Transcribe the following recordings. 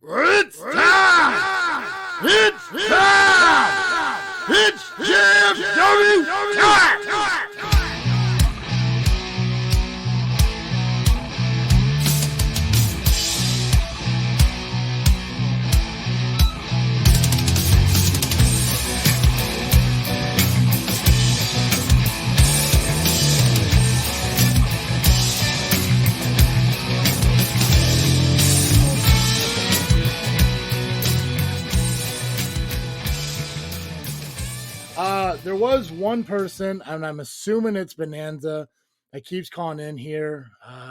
It's time! It's time! It's JFW time! There was one person, and I'm assuming it's Bonanza, that keeps calling in here.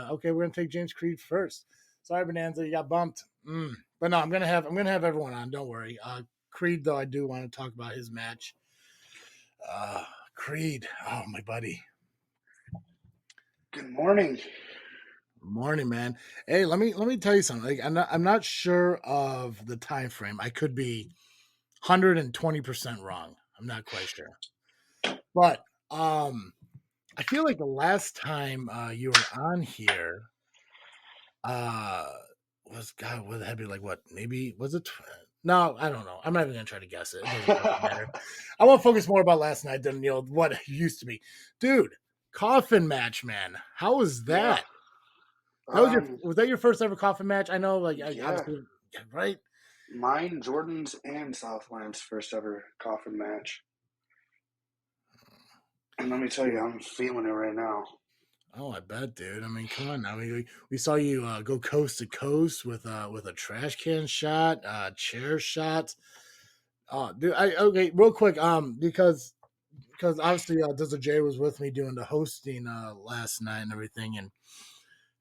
Okay, we're gonna take James Creed first. Sorry, Bonanza, you got bumped. But no, I'm gonna have everyone on. Don't worry. Creed, though, I do want to talk about his match. Creed, oh my buddy. Good morning. Morning, man. Hey, let me tell you something. Like, I'm not sure of the time frame. I could be 120% wrong. I'm not quite sure. But I feel like the last time you were on here was God, would that be like what? Maybe was it? No, I don't know. I'm not even gonna try to guess it. It doesn't matter. I want to focus more about last night than what it used to be. Dude, coffin match, man. How was that? Yeah. Was that your first ever coffin match? I know, like, obviously, right? Mine, Jordan's, and Southland's first ever coffin match. And let me tell you, I'm feeling it right now. Oh, I bet, dude. I mean, come on now. We saw you go coast to coast with a trash can shot, chair shot. Dude, okay, real quick, because obviously Desert J was with me doing the hosting last night and everything,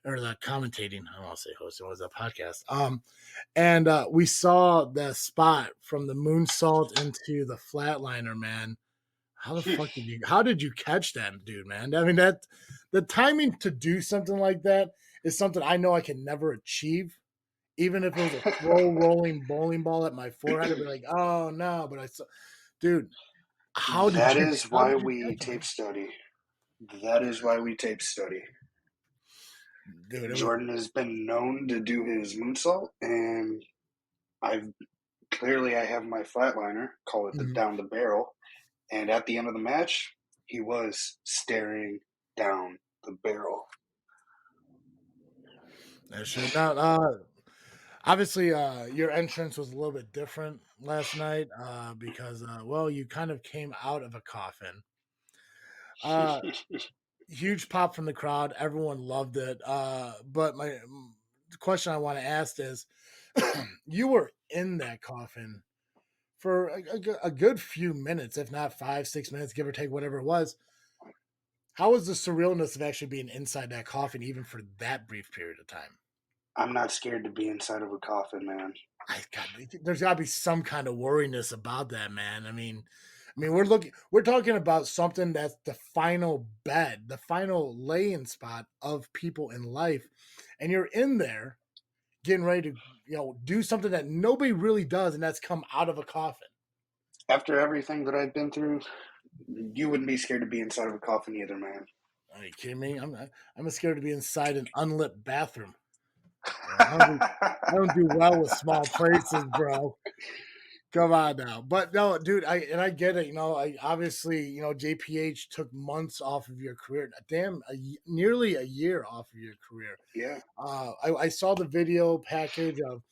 or the commentating. I don't want to say hosting. What was that podcast? And we saw the spot from the moonsault into the flatliner, man. How the fuck did you catch that, dude, man? I mean, that the timing to do something like that is something I know I can never achieve. Even if it was a rolling bowling ball at my forehead, I'd be like, oh no, but dude, That is why we tape study. That is why we tape study. Dude, Jordan has been known to do his moonsault, and I have my flatliner, call it the down the barrel. And at the end of the match, he was staring down the barrel. Obviously, your entrance was a little bit different last night because, you kind of came out of a coffin. Huge pop from the crowd. Everyone loved it. But the question I want to ask is, you were in that coffin for a good few minutes, if not 5-6 minutes, give or take, whatever it was. How was the surrealness of actually being inside that coffin, even for that brief period of time? I'm not scared to be inside of a coffin, man. There's got to be some kind of worriness about that, man. I mean, we're talking about something that's the final bed, the final lay-in spot of people in life, and you're in there getting ready to, do something that nobody really does, and that's come out of a coffin. After everything that I've been through, you wouldn't be scared to be inside of a coffin either, man. Are you kidding me? I'm scared to be inside an unlit bathroom. I don't do well with small places, bro. Come on now. But no, dude, I get it. Obviously, JPH took months off of your career. Nearly a year off of your career. Yeah. I saw the video package of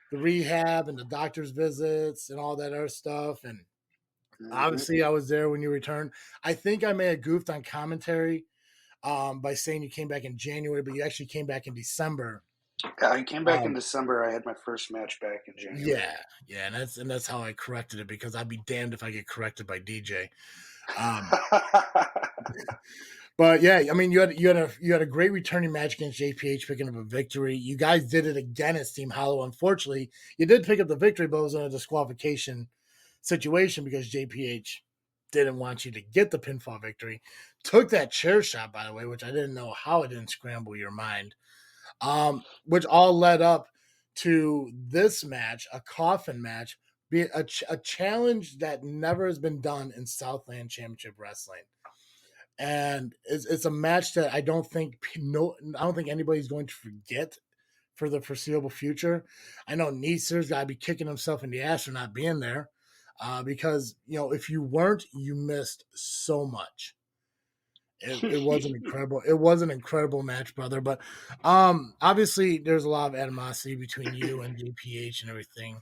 the rehab and the doctor's visits and all that other stuff. And obviously I was there when you returned. I think I may have goofed on commentary by saying you came back in January, but you actually came back in December. I came back in December. I had my first match back in January. Yeah, and that's how I corrected it, because I'd be damned if I get corrected by DJ. But yeah, I mean, you had a great returning match against JPH, picking up a victory. You guys did it again as Team Hollow. Unfortunately, you did pick up the victory, but it was in a disqualification situation because JPH didn't want you to get the pinfall victory. Took that chair shot, by the way, which I didn't know how it didn't scramble your mind. Which all led up to this match, a coffin match, be a challenge that never has been done in Southland Championship Wrestling, and it's a match that I don't think anybody's going to forget for the foreseeable future. I know Neeser's got to be kicking himself in the ass for not being there, because if you weren't, you missed so much. It was an incredible. It was an incredible match, brother. But obviously, there's a lot of animosity between you and JPH and everything.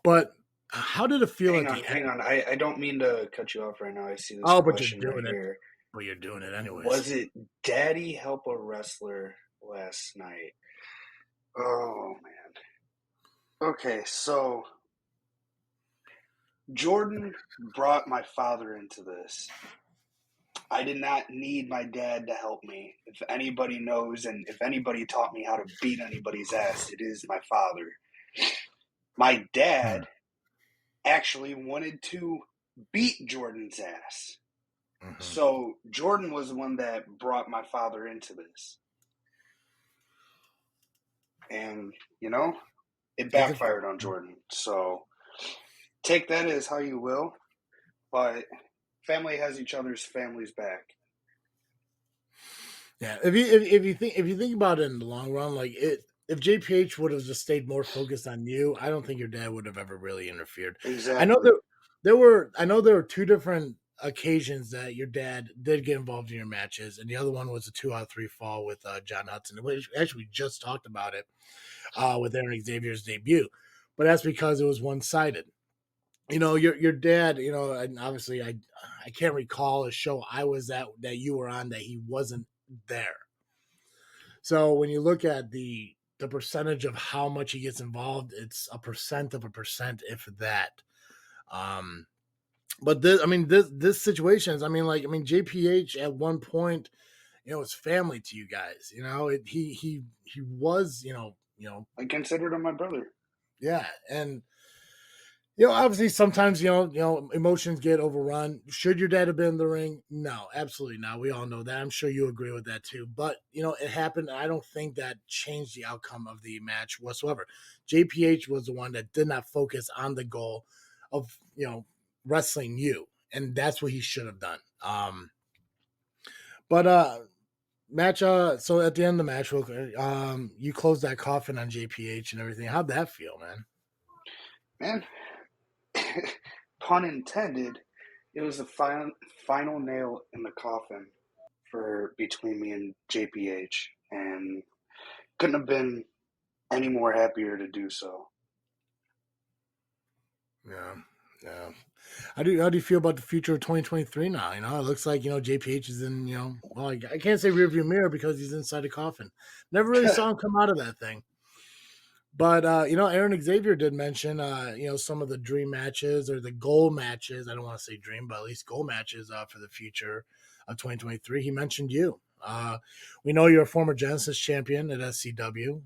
But how did it feel at the end? Hang on. I don't mean to cut you off right now. I see this but question you're doing right it. here. But you're doing it anyways. Was it Daddy help a wrestler last night? Oh, man. Okay, so Jordan brought my father into this. I did not need my dad to help me. If anybody knows and if anybody taught me how to beat anybody's ass, it is my father. My dad actually wanted to beat Jordan's ass. Mm-hmm. So Jordan was the one that brought my father into this. And, it backfired on Jordan. So take that as how you will. But family has each other's families back. Yeah, if you think about it in the long run, like if JPH would have just stayed more focused on you, I don't think your dad would have ever really interfered. Exactly. I know there were two different occasions that your dad did get involved in your matches, and the other one was a 2-out-3 fall with John Hudson. Actually, we just talked about it with Aaron Xavier's debut, but that's because it was one-sided. Your dad, and obviously I can't recall a show I was at that you were on that he wasn't there. So when you look at the percentage of how much he gets involved, it's a percent of a percent, if that. But this situations, JPH at one point, it's family to you guys. He was, I considered him my brother. Yeah, and obviously sometimes, emotions get overrun. Should your dad have been in the ring? No, absolutely not. We all know that. I'm sure you agree with that too. But, it happened. I don't think that changed the outcome of the match whatsoever. JPH was the one that did not focus on the goal of, wrestling you. And that's what he should have done. Match, so at the end of the match, you closed that coffin on JPH and everything. How'd that feel, man? Man, pun intended, it was the final nail in the coffin between me and JPH, and couldn't have been any more happier to do so. Yeah. How do you feel about the future of 2023 now? It looks like JPH is in well, I can't say rearview mirror because he's inside the coffin. Never really saw him come out of that thing. But, Aaron Xavier did mention, some of the dream matches or the goal matches. I don't want to say dream, but at least goal matches for the future of 2023. He mentioned you. We know you're a former Genesis champion at SCW,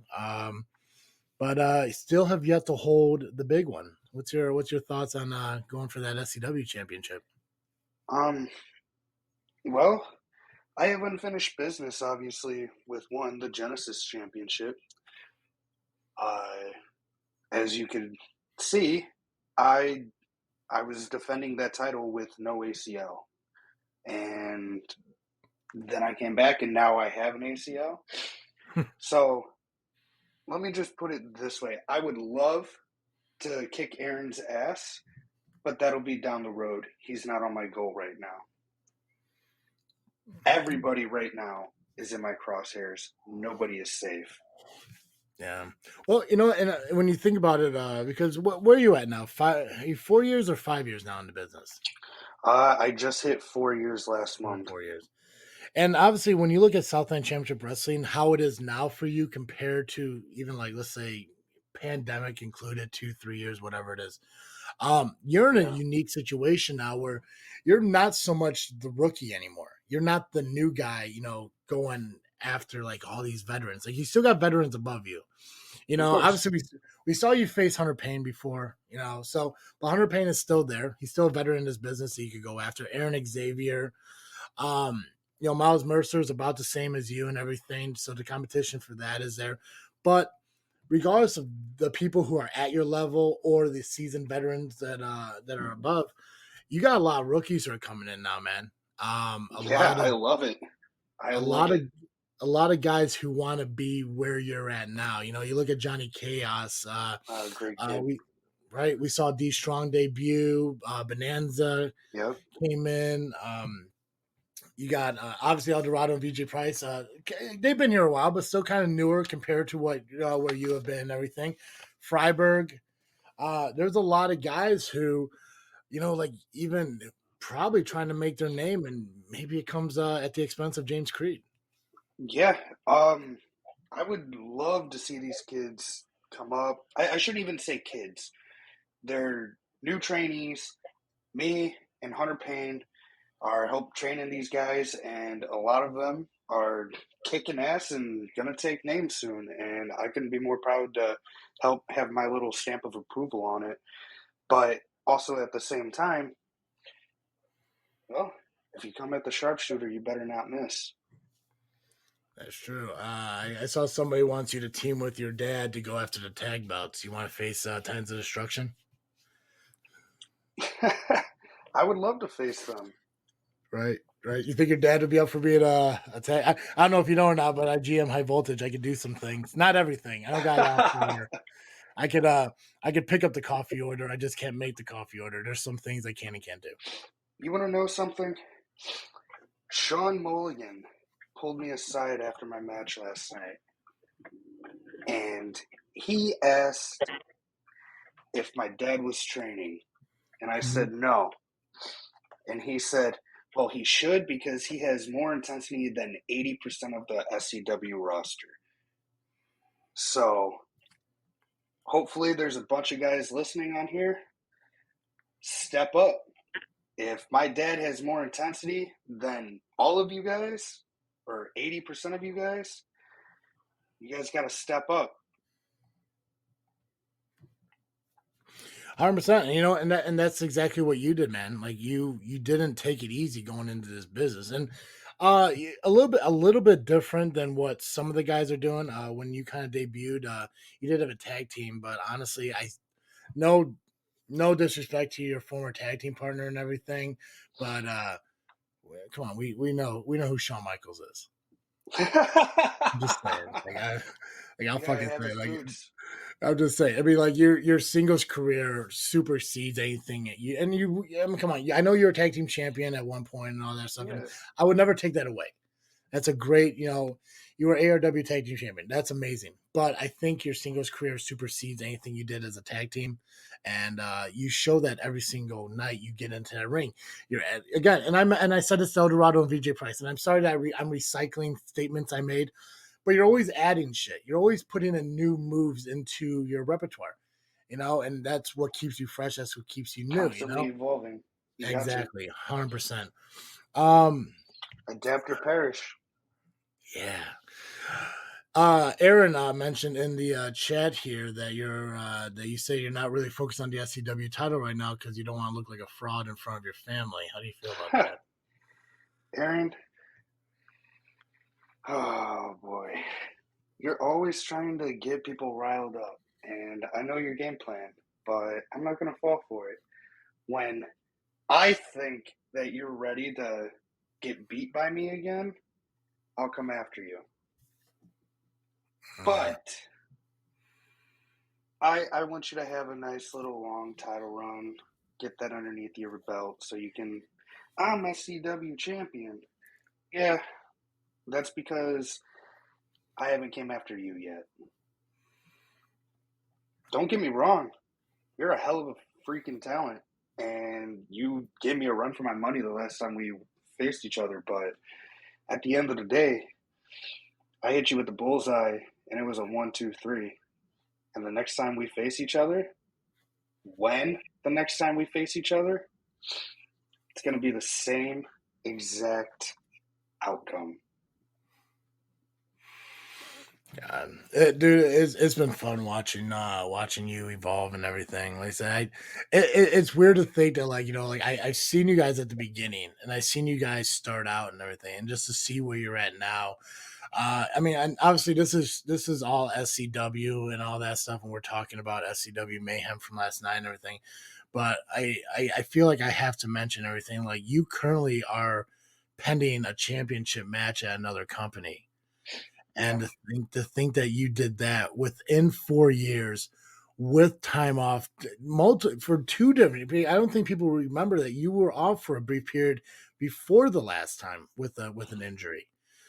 but still have yet to hold the big one. What's your thoughts on going for that SCW championship? Well, I have unfinished business, obviously, with the Genesis championship. As you can see, I was defending that title with no ACL. And then I came back and now I have an ACL. So let me just put it this way. I would love to kick Aaron's ass, but that'll be down the road. He's not on my goal right now. Everybody right now is in my crosshairs. Nobody is safe. Yeah. Well, and when you think about it, because where are you at now? 4 years or 5 years now in the business? I just hit 4 years last month. 4 years. And obviously, when you look at Southland Championship Wrestling, how it is now for you compared to even like, let's say, pandemic included, 2-3 years, whatever it is, you're in a unique situation now where you're not so much the rookie anymore. You're not the new guy, going after like all these veterans. Like you still got veterans above you. Obviously we saw you face Hunter Payne before, so but Hunter Payne is still there. He's still a veteran in this business that you could go after. Aaron Xavier, Miles Mercer is about the same as you and everything. So the competition for that is there. But regardless of the people who are at your level or the seasoned veterans that are above, you got a lot of rookies who are coming in now, man. I love it. A lot of a lot of guys who want to be where you're at now. You know, you look at Johnny Chaos. Great kid. We saw D Strong debut. Bonanza Yep. came in. You got obviously Eldorado and VJ Price. They've been here a while, but still kind of newer compared to what where you have been and everything. Freiberg. There's a lot of guys who, like even probably trying to make their name, and maybe it comes at the expense of James Creed. Yeah. I would love to see these kids come up. I shouldn't even say kids. They're new trainees. Me and Hunter Payne are help training these guys, and a lot of them are kicking ass and gonna take names soon. And I couldn't be more proud to help have my little stamp of approval on it. But also at the same time, well, if you come at the sharpshooter, you better not miss. That's true. I saw somebody wants you to team with your dad to go after the tag belts. You want to face Titans of Destruction? I would love to face them. Right. You think your dad would be up for being a tag? I don't know if you know or not, but I GM High Voltage. I could do some things. Not everything. I don't got it here. I could pick up the coffee order. I just can't make the coffee order. There's some things I can and can't do. You want to know something? Sean Mulligan pulled me aside after my match last night, and he asked if my dad was training, and I said no. And he said, well, he should, because he has more intensity than 80% of the SCW roster. So hopefully there's a bunch of guys listening on here. Step up. If my dad has more intensity than all of you guys, or 80% of you guys got to step up. 100%. And that's exactly what you did, man. Like you didn't take it easy going into this business, and a little bit different than what some of the guys are doing. When you kind of debuted, you did have a tag team, but honestly, no disrespect to your former tag team partner and everything, but come on, we know who Shawn Michaels is. I'm just saying, I'll fucking say, I'm just saying. I mean, like your singles career supersedes anything you. And I mean, come on. I know you're a tag team champion at one point and all that stuff. And I would never take that away. That's a great, you were ARW tag team champion. That's amazing. But I think your singles career supersedes anything you did as a tag team, and you show that every single night you get into that ring. You're again, and I said this to Eldorado and VJ Price, and I'm sorry that I'm recycling statements I made. But you're always adding shit. You're always putting in new moves into your repertoire, and that's what keeps you fresh. That's what keeps you new. Constantly evolving. Exactly, 100%. Adapt or perish. Yeah. Aaron mentioned in the chat here that you say you're not really focused on the SCW title right now because you don't want to look like a fraud in front of your family. How do you feel about that, Aaron? Oh, boy. You're always trying to get people riled up, and I know your game plan, but I'm not going to fall for it. When I think that you're ready to get beat by me again, I'll come after you. But I want you to have a nice little long title run, get that underneath your belt so you can, I'm SCW champion. Yeah, that's because I haven't came after you yet. Don't get me wrong. You're a hell of a freaking talent, and you gave me a run for my money the last time we faced each other, but at the end of the day, I hit you with the bullseye, and it was a 1-2-3. And the next time we face each other, it's going to be the same exact outcome. God, dude, it's been fun watching you evolve and everything. Like I said, it's weird to think that I've seen you guys at the beginning and I've seen you guys start out and everything, and just to see where you're at now. I mean, and obviously this is all SCW and all that stuff, and we're talking about SCW Mayhem from last night and everything. But I feel like I have to mention everything. Like, you currently are pending a championship match at another company. And to think that you did that within 4 years with time off for 2 different. I don't think people remember that you were off for a brief period before the last time with an injury.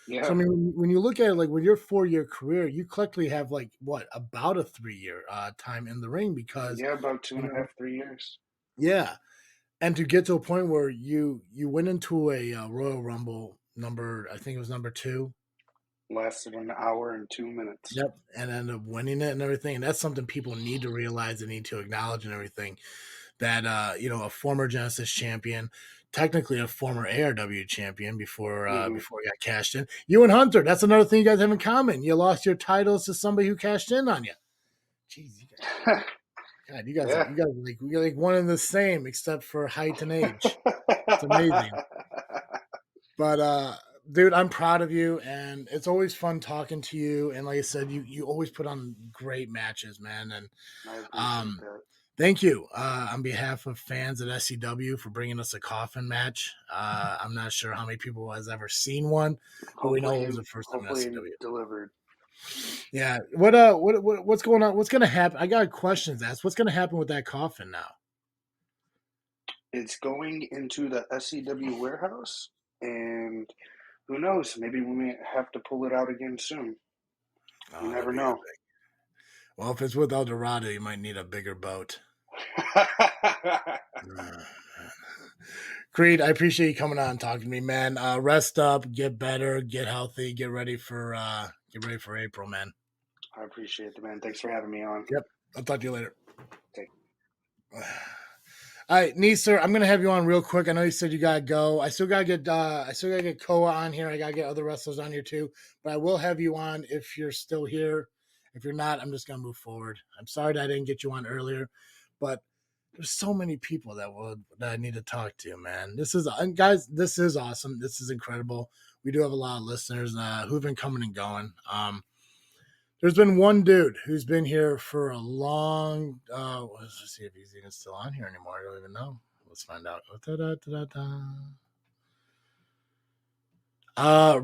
Yeah. So I mean, when you look at it, like with your 4-year career, you collectively have like what about a 3-year time in the ring because about 2.5, 3 years. Yeah, and to get to a point where you went into a Royal Rumble I think it was number 2. Lasted an hour and 2 minutes. Yep, and ended up winning it and everything. And that's something people need to realize and need to acknowledge and everything. That a former Genesis champion, technically a former ARW champion before before he got cashed in. You and Hunter, that's another thing you guys have in common. You lost your titles to somebody who cashed in on you. Jeez, you guys are like one and the same except for height and age. It's amazing. But dude, I'm proud of you, and it's always fun talking to you. And like I said, you always put on great matches, man. And I appreciate that. Thank you on behalf of fans at SCW for bringing us a coffin match. I'm not sure how many people has ever seen one, but we know it was the first time SCW delivered. Yeah. What's going on? What's going to happen? I got questions asked. What's going to happen with that coffin now? It's going into the SCW warehouse, and who knows? Maybe we may have to pull it out again soon. You never know. Epic. Well, if it's with El Dorado, you might need a bigger boat. Creed, I appreciate you coming on and talking to me, man. Rest up, get better, get healthy, get ready for April, man. I appreciate it, man. Thanks for having me on. Yep. I'll talk to you later. Okay. All right, Neeser, I'm gonna have you on real quick. I know you said you gotta go. I still gotta get Koa on here. I gotta get other wrestlers on here too. But I will have you on if you're still here. If you're not, I'm just gonna move forward. I'm sorry that I didn't get you on earlier, but there's so many people that I need to talk to, man. This is awesome. This is incredible. We do have a lot of listeners who've been coming and going. There's been one dude who's been here for a long. Let's see if he's even still on here anymore. I don't even know. Let's find out.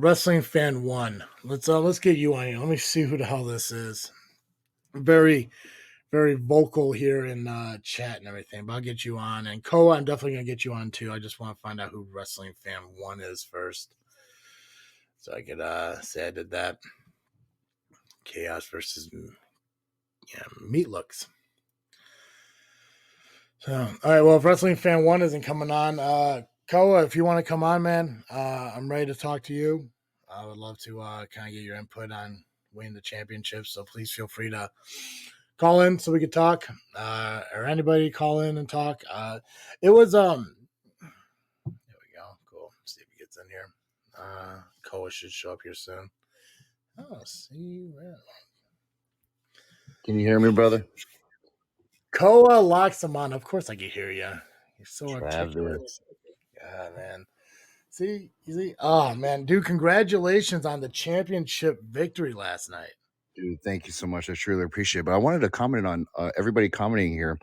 Wrestling Fan 1. Let's get you on here. Let me see who the hell this is. Very, very vocal here in chat and everything. But I'll get you on. And Koa, I'm definitely gonna get you on too. I just want to find out who Wrestling Fan 1 is first, so I could say I did that. Chaos versus Meat Looks. So, all right. Well, if Wrestling Fan 1 isn't coming on, Koa, if you want to come on, man, I'm ready to talk to you. I would love to kind of get your input on winning the championship. So please feel free to call in so we could talk, or anybody call in and talk. It was there we go. Cool. See if he gets in here. Koa should show up here soon. Oh, see where. Can you hear me, brother? Koa locks him on. Of course I can hear you. You're so articulate. Yeah, man. See? Oh, man. Dude, congratulations on the championship victory last night. Dude, thank you so much. I truly appreciate it. But I wanted to comment on everybody commenting here,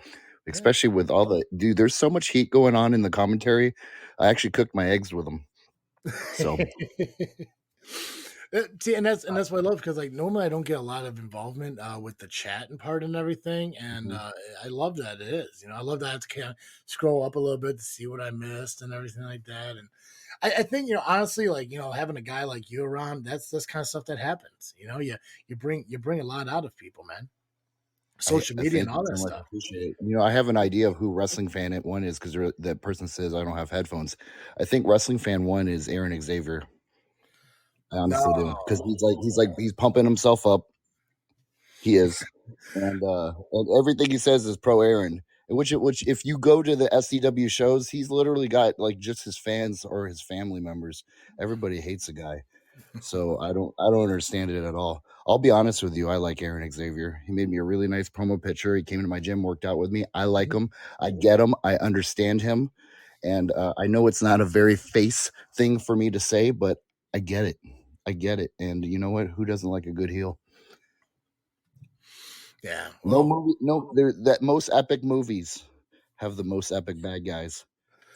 especially with all the... Dude, there's so much heat going on in the commentary. I actually cooked my eggs with them. So... See, and that's what I love, because like normally I don't get a lot of involvement with the chat and part and everything, and I love that it is. I love that I have to kind of scroll up a little bit to see what I missed and everything like that. And I think honestly, like having a guy like you around, that's kind of stuff that happens. You bring a lot out of people, man. Social media and all that stuff. Appreciate it. I have an idea of who Wrestling Fan 1 is, because that person says I don't have headphones. I think Wrestling Fan 1 is Aaron Xavier. I honestly do, because he's pumping himself up. He is, and everything he says is pro Aaron. Which if you go to the SCW shows, he's literally got like just his fans or his family members. Everybody hates the guy, so I don't understand it at all. I'll be honest with you. I like Aaron Xavier. He made me a really nice promo picture. He came into my gym, worked out with me. I like him. I get him. I understand him, and I know it's not a very face thing for me to say, but I get it. And you know what? Who doesn't like a good heel? Yeah. That most epic movies have the most epic bad guys.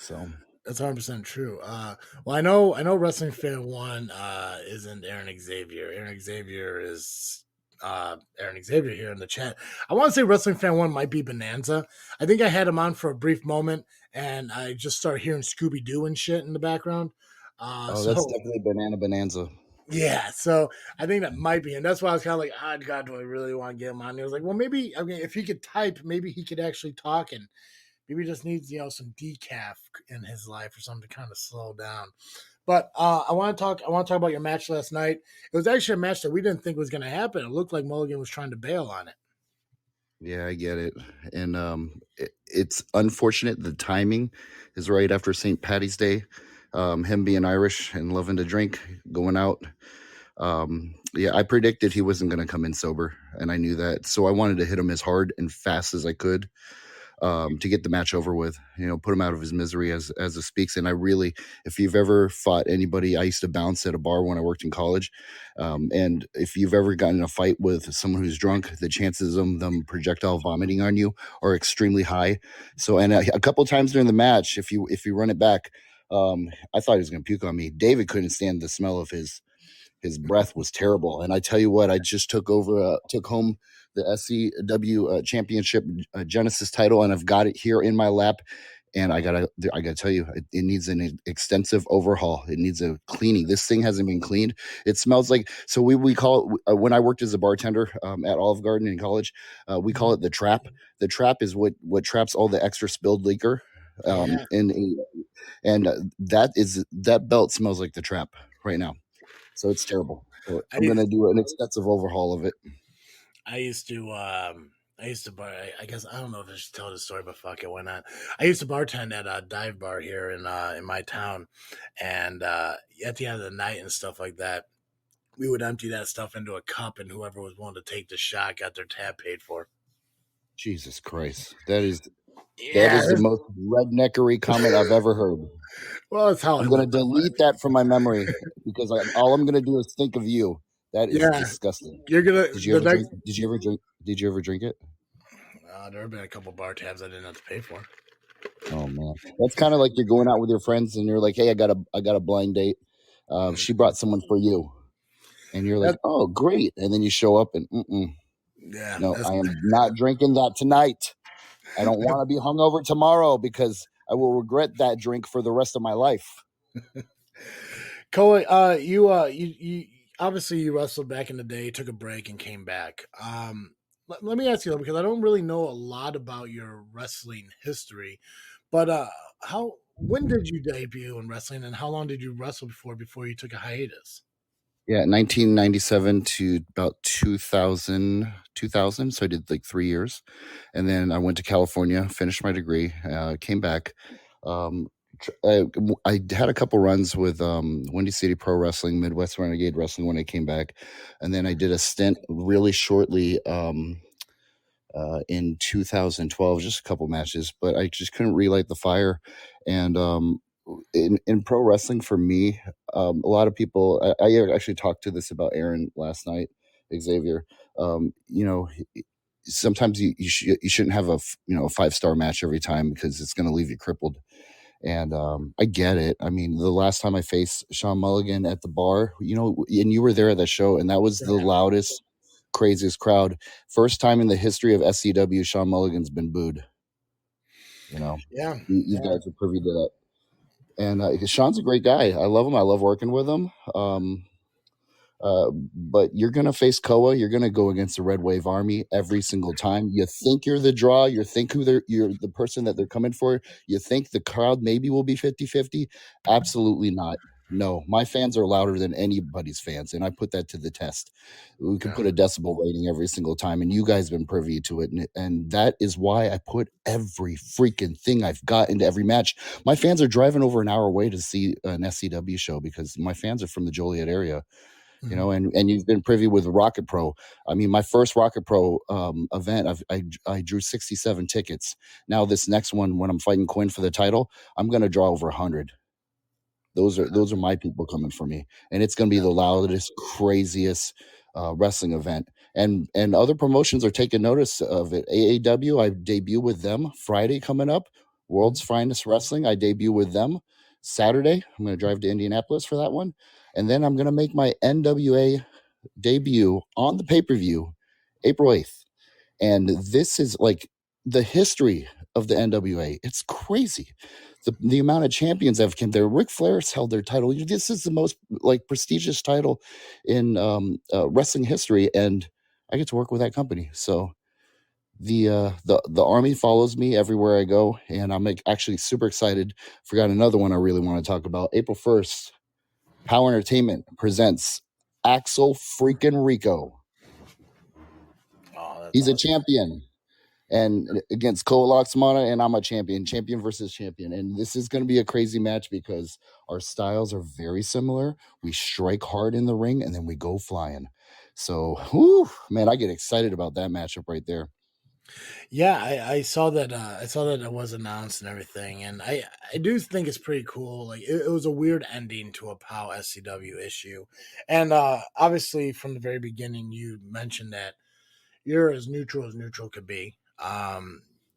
So That's 100% true. Well, I know Wrestling Fan One isn't Aaron Xavier. Aaron Xavier is Aaron Xavier here in the chat. I want to say Wrestling Fan One might be Bonanza. I think I had him on for a brief moment, and I just started hearing Scooby Doo and shit in the background. That's definitely Banana Bonanza. Yeah, so I think that might be, and that's why I was kind of like, oh, God, do I really want to get him on? And he was like, well, maybe, I mean, if he could type, maybe he could actually talk, and maybe he just needs, some decaf in his life or something to kind of slow down. But I want to talk about your match last night. It was actually a match that we didn't think was going to happen. It looked like Mulligan was trying to bail on it. Yeah, I get it. And it's unfortunate the timing is right after St. Patty's Day. Him being Irish and loving to drink, going out. Yeah, I predicted he wasn't going to come in sober, and I knew that. So I wanted to hit him as hard and fast as I could to get the match over with, put him out of his misery as it speaks. And I really, if you've ever fought anybody, I used to bounce at a bar when I worked in college. And if you've ever gotten in a fight with someone who's drunk, the chances of them projectile vomiting on you are extremely high. So, and a couple of times during the match, if you run it back, I thought he was going to puke on me. David couldn't stand the smell of his breath was terrible. And I tell you what, I just took home the SCW Championship Genesis title, and I've got it here in my lap. And I gotta tell you, it needs an extensive overhaul. It needs a cleaning. This thing hasn't been cleaned. It smells like, so we call it, when I worked as a bartender at Olive Garden in college, we call it the trap. The trap is what traps all the extra spilled liquor. And that belt smells like the trap right now. So it's terrible. So I'm going to do an extensive overhaul of it. I used to bar. I guess I don't know if I should tell the story, but fuck it, why not? I used to bartend at a dive bar here in my town, and at the end of the night and stuff like that, we would empty that stuff into a cup, and whoever was willing to take the shot got their tab paid for. Jesus Christ, that is the most redneckery comment I've ever heard. Well, that's how I'm going to delete that from my memory because all I'm going to do is think of you. That is disgusting. You're gonna. Did you ever drink it? There have been a couple bar tabs I didn't have to pay for. Oh man, that's kind of like you're going out with your friends and you're like, "Hey, I got a blind date. She brought someone for you," and you're like, "Oh, great!" And then you show up and, no, I am not drinking that tonight. I don't want to be hungover tomorrow because I will regret that drink for the rest of my life. Koa, you obviously you wrestled back in the day, took a break, and came back. Let me ask you though, because I don't really know a lot about your wrestling history, but when did you debut in wrestling, and how long did you wrestle before you took a hiatus? Yeah, 1997 to about 2000. So I did like 3 years, and then I went to California, finished my degree, came back. I had a couple runs with Windy City Pro Wrestling, Midwest Renegade Wrestling when I came back, and then I did a stint really shortly in 2012, just a couple matches, but I just couldn't relight the fire. And in pro wrestling, for me, a lot of people, I actually talked to this about Aaron last night, Xavier. Sometimes you shouldn't have a 5-star match every time because it's going to leave you crippled. And I get it. I mean, the last time I faced Sean Mulligan at the bar, and you were there at that show, and that was the loudest, craziest crowd. First time in the history of SCW, Sean Mulligan's been booed. You guys are privy to that. And Sean's a great guy. I love him. I love working with him. But you're going to face Koa. You're going to go against the Red Wave Army every single time. You think you're the draw. You think you're the person that they're coming for. You think the crowd maybe will be 50-50. Absolutely not. No, my fans are louder than anybody's fans, and I put that to the test. We can put a decibel rating every single time, and you guys have been privy to it, and that is why I put every freaking thing I've got into every match. My fans are driving over an hour away to see an SCW show because my fans are from the Joliet area. And you've been privy with Rocket Pro. I mean, my first Rocket Pro event, I drew 67 tickets. Now this next one, when I'm fighting Quinn for the title, I'm going to draw over 100. Those are my people coming for me, and it's going to be the loudest, craziest wrestling event. And other promotions are taking notice of it. AAW, I debut with them Friday coming up. World's Finest Wrestling, I debut with them. Saturday. I'm going to drive to Indianapolis for that one. And then I'm going to make my NWA debut on the pay-per-view April 8th. And this is like the history of the NWA. It's crazy. The amount of champions that have come there. Ric Flair's held their title. This is the most like prestigious title in wrestling history, and I get to work with that company. So the army follows me everywhere I go, and I'm actually super excited. Forgot another one I really want to talk about. April 1st, Power Entertainment presents Axel freaking Rico. Oh, he's awesome. A champion. And against Koa Laxmana, and I'm a champion versus champion. And this is going to be a crazy match because our styles are very similar. We strike hard in the ring, and then we go flying. So, whew, man, I get excited about that matchup right there. Yeah, I saw that. I saw that it was announced and everything, and I do think it's pretty cool. Like it was a weird ending to a POW SCW issue, and obviously from the very beginning, you mentioned that you're as neutral could be.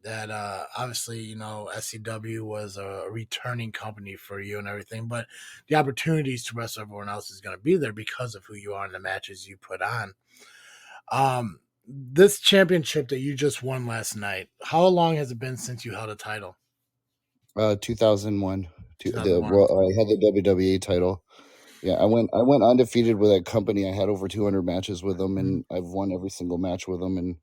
That obviously, you know, SCW was a returning company for you and everything, but the opportunities to wrestle everyone else is going to be there because of who you are in the matches you put on. This championship that you just won last night, how long has it been since you held a title? 2001. 2001. I had the WWE title. Yeah, I went undefeated with that company. I had over 200 matches with them, and I've won every single match with them, and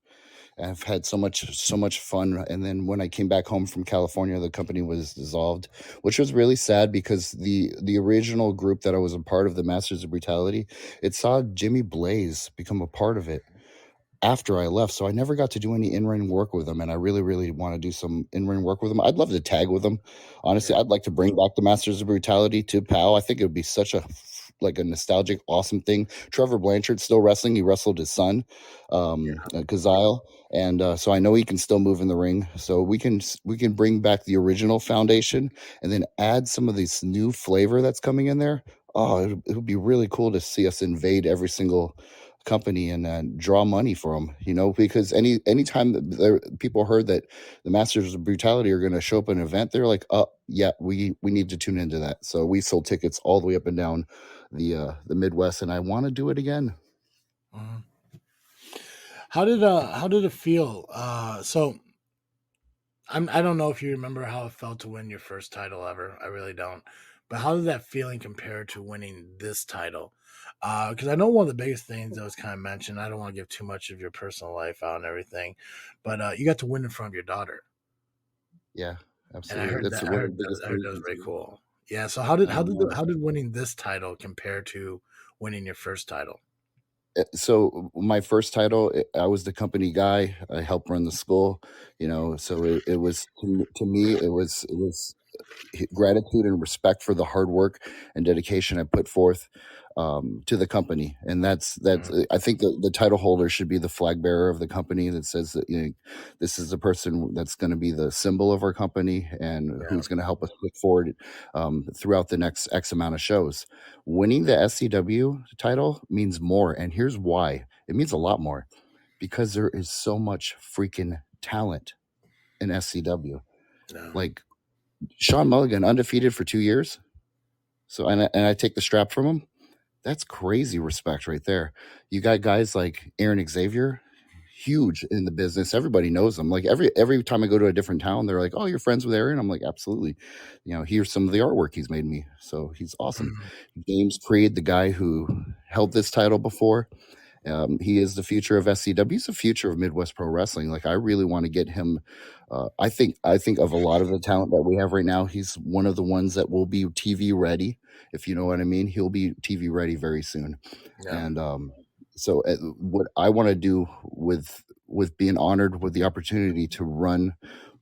I've had so much fun. And then when I came back home from California, the company was dissolved, which was really sad because the original group that I was a part of, the Masters of Brutality, it saw Jimmy Blaze become a part of it after I left. So I never got to do any in-ring work with them, and I really, really want to do some in-ring work with them. I'd love to tag with them. Honestly, I'd like to bring back the Masters of Brutality to POW. I think it would be such a nostalgic, awesome thing. Trevor Blanchard's still wrestling. He wrestled his son, Kazile. And so I know he can still move in the ring. So we can bring back the original foundation and then add some of this new flavor that's coming in there. Oh, it would be really cool to see us invade every single company and draw money for them, you know, because anytime people heard that the Masters of Brutality are going to show up at an event, they're like, oh yeah, we need to tune into that. So we sold tickets all the way up and down the Midwest, and I want to do it again. Mm-hmm. How did it feel? So I don't know if you remember how it felt to win your first title ever. I really don't. But how did that feeling compare to winning this title? Because I know one of the biggest things that was kind of mentioned. I don't want to give too much of your personal life out and everything, but you got to win in front of your daughter. Yeah, absolutely. And I heard that. I heard that was very cool. Yeah. So how did winning this title compare to winning your first title? So my first title, I was the company guy. I helped run the school, you know. So it was to me, it was gratitude and respect for the hard work and dedication I put forth to the company. And that's I think the title holder should be the flag bearer of the company that says that, you know, this is the person that's going to be the symbol of our company and who's going to help us look forward throughout the next X amount of shows. Winning the SCW title means more, and here's why. It means a lot more because there is so much freaking talent in SCW. Like Sean Mulligan, undefeated for 2 years. So, and I take the strap from him. That's crazy respect right there. You got guys like Aaron Xavier, huge in the business. Everybody knows him. Like every time I go to a different town, they're like, "Oh, you're friends with Aaron?" I'm like, "Absolutely." You know, here's some of the artwork he's made me. So he's awesome. James Creed, the guy who held this title before, he is the future of SCW. He's the future of Midwest Pro Wrestling. Like I really want to get him. I think of a lot of the talent that we have right now. He's one of the ones that will be TV ready, if you know what I mean. He'll be TV ready very soon. Yeah. And so what I want to do with being honored with the opportunity to run